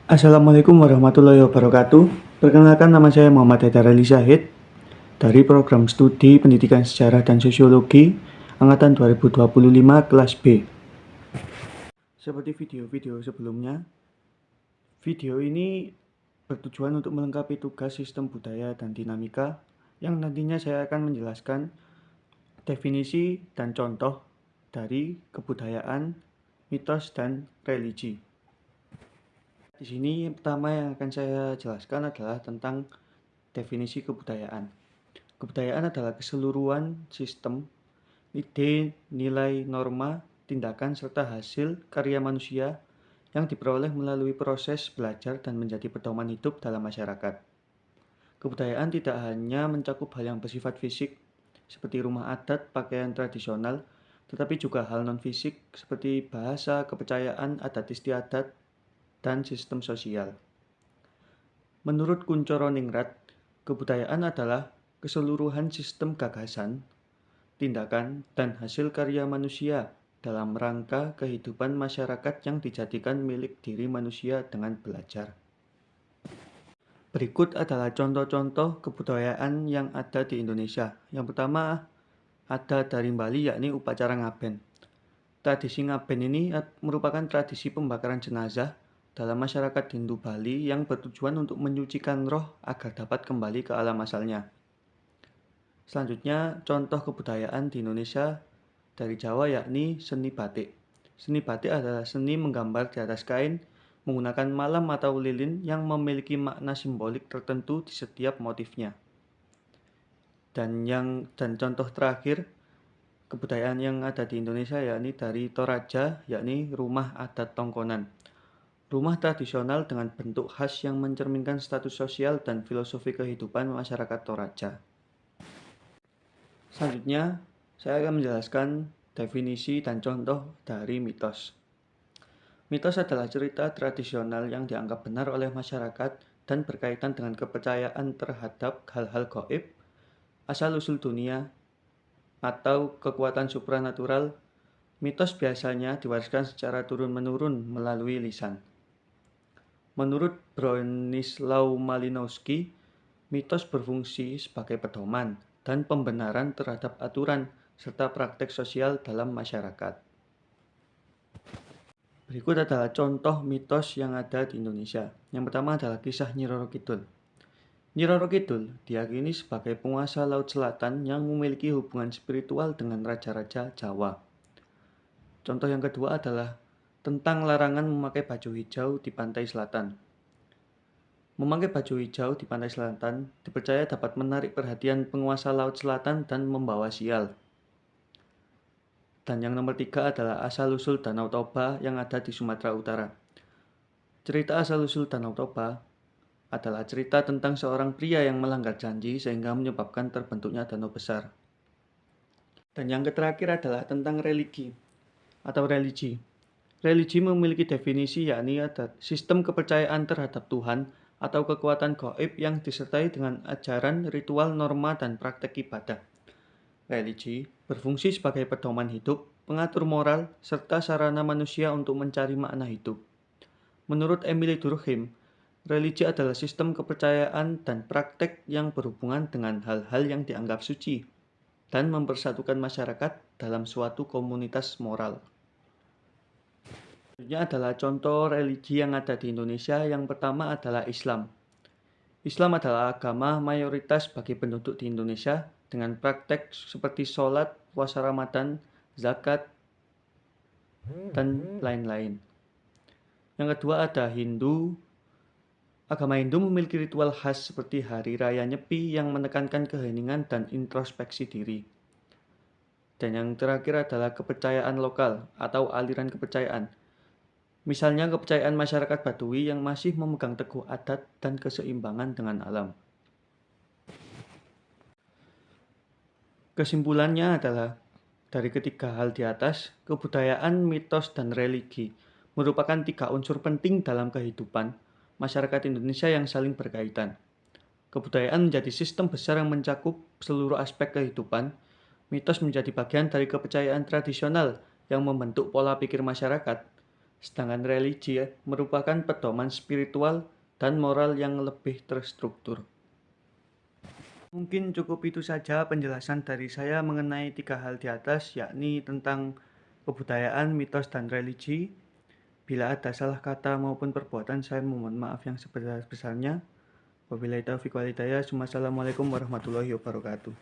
Assalamualaikum warahmatullahi wabarakatuh. Perkenalkan, nama saya Muhammad Haidar Ali Syahid dari Program Studi Pendidikan Sejarah dan Sosiologi Angkatan 2025 kelas B. Seperti video-video sebelumnya, video ini bertujuan untuk melengkapi tugas sistem budaya dan dinamika yang nantinya saya akan menjelaskan definisi dan contoh dari kebudayaan, mitos, dan religi. Di sini yang pertama yang akan saya jelaskan adalah tentang definisi kebudayaan. Kebudayaan adalah keseluruhan sistem, ide, nilai, norma, tindakan, serta hasil karya manusia yang diperoleh melalui proses belajar dan menjadi pedoman hidup dalam masyarakat. Kebudayaan tidak hanya mencakup hal yang bersifat fisik, seperti rumah adat, pakaian tradisional, tetapi juga hal non-fisik seperti bahasa, kepercayaan, adat istiadat, dan sistem sosial. Menurut Kuncoro Ningrat, kebudayaan adalah keseluruhan sistem gagasan, tindakan, dan hasil karya manusia dalam rangka kehidupan masyarakat yang dijadikan milik diri manusia dengan belajar. Berikut adalah contoh-contoh kebudayaan yang ada di Indonesia. Yang pertama ada dari Bali, yakni upacara ngaben. Tradisi ngaben ini merupakan tradisi pembakaran jenazah dalam masyarakat Hindu Bali yang bertujuan untuk menyucikan roh agar dapat kembali ke alam asalnya. Selanjutnya, contoh kebudayaan di Indonesia dari Jawa yakni seni batik. Seni batik adalah seni menggambar di atas kain menggunakan malam atau lilin yang memiliki makna simbolik tertentu di setiap motifnya. Dan contoh terakhir kebudayaan yang ada di Indonesia yakni dari Toraja, yakni rumah adat Tongkonan. Rumah tradisional dengan bentuk khas yang mencerminkan status sosial dan filosofi kehidupan masyarakat Toraja. Selanjutnya, saya akan menjelaskan definisi dan contoh dari mitos. Mitos adalah cerita tradisional yang dianggap benar oleh masyarakat dan berkaitan dengan kepercayaan terhadap hal-hal gaib, asal-usul dunia, atau kekuatan supranatural. Mitos biasanya diwariskan secara turun-menurun melalui lisan. Menurut Bronislaw Malinowski, mitos berfungsi sebagai pedoman dan pembenaran terhadap aturan serta praktek sosial dalam masyarakat. Berikut adalah contoh mitos yang ada di Indonesia. Yang pertama adalah kisah Nyi Roro Kidul. Nyi Roro Kidul diyakini sebagai penguasa Laut Selatan yang memiliki hubungan spiritual dengan raja-raja Jawa. Contoh yang kedua adalah tentang larangan memakai baju hijau di pantai selatan. Memakai baju hijau di pantai selatan dipercaya dapat menarik perhatian penguasa Laut Selatan dan membawa sial. Dan yang nomor 3 adalah asal-usul Danau Toba yang ada di Sumatera Utara. Cerita asal-usul Danau Toba adalah cerita tentang seorang pria yang melanggar janji sehingga menyebabkan terbentuknya danau besar. Dan yang terakhir adalah tentang religi atau religi. Religi memiliki definisi yakni ada sistem kepercayaan terhadap Tuhan atau kekuatan gaib yang disertai dengan ajaran, ritual, norma, dan praktek ibadah. Religi berfungsi sebagai pedoman hidup, pengatur moral, serta sarana manusia untuk mencari makna hidup. Menurut Emily Durkheim, religi adalah sistem kepercayaan dan praktek yang berhubungan dengan hal-hal yang dianggap suci dan mempersatukan masyarakat dalam suatu komunitas moral. Selanjutnya adalah contoh religi yang ada di Indonesia. Yang pertama adalah Islam. Islam adalah agama mayoritas bagi penduduk di Indonesia dengan praktek seperti sholat, puasa Ramadan, zakat, dan lain-lain. Yang kedua ada Hindu. Agama Hindu memiliki ritual khas seperti Hari Raya Nyepi yang menekankan keheningan dan introspeksi diri. Dan yang terakhir adalah kepercayaan lokal atau aliran kepercayaan. Misalnya kepercayaan masyarakat Baduy yang masih memegang teguh adat dan keseimbangan dengan alam. Kesimpulannya adalah, dari ketiga hal di atas, kebudayaan, mitos, dan religi merupakan 3 unsur penting dalam kehidupan masyarakat Indonesia yang saling berkaitan. Kebudayaan menjadi sistem besar yang mencakup seluruh aspek kehidupan. Mitos menjadi bagian dari kepercayaan tradisional yang membentuk pola pikir masyarakat. Sedangkan religi merupakan pedoman spiritual dan moral yang lebih terstruktur. Mungkin cukup itu saja penjelasan dari saya mengenai 3 hal di atas, yakni tentang kebudayaan, mitos, dan religi. Bila ada salah kata maupun perbuatan, saya mohon maaf yang sebesar-besarnya. Wabillahi taufiq wal hidayah. Wassalamualaikum warahmatullahi wabarakatuh.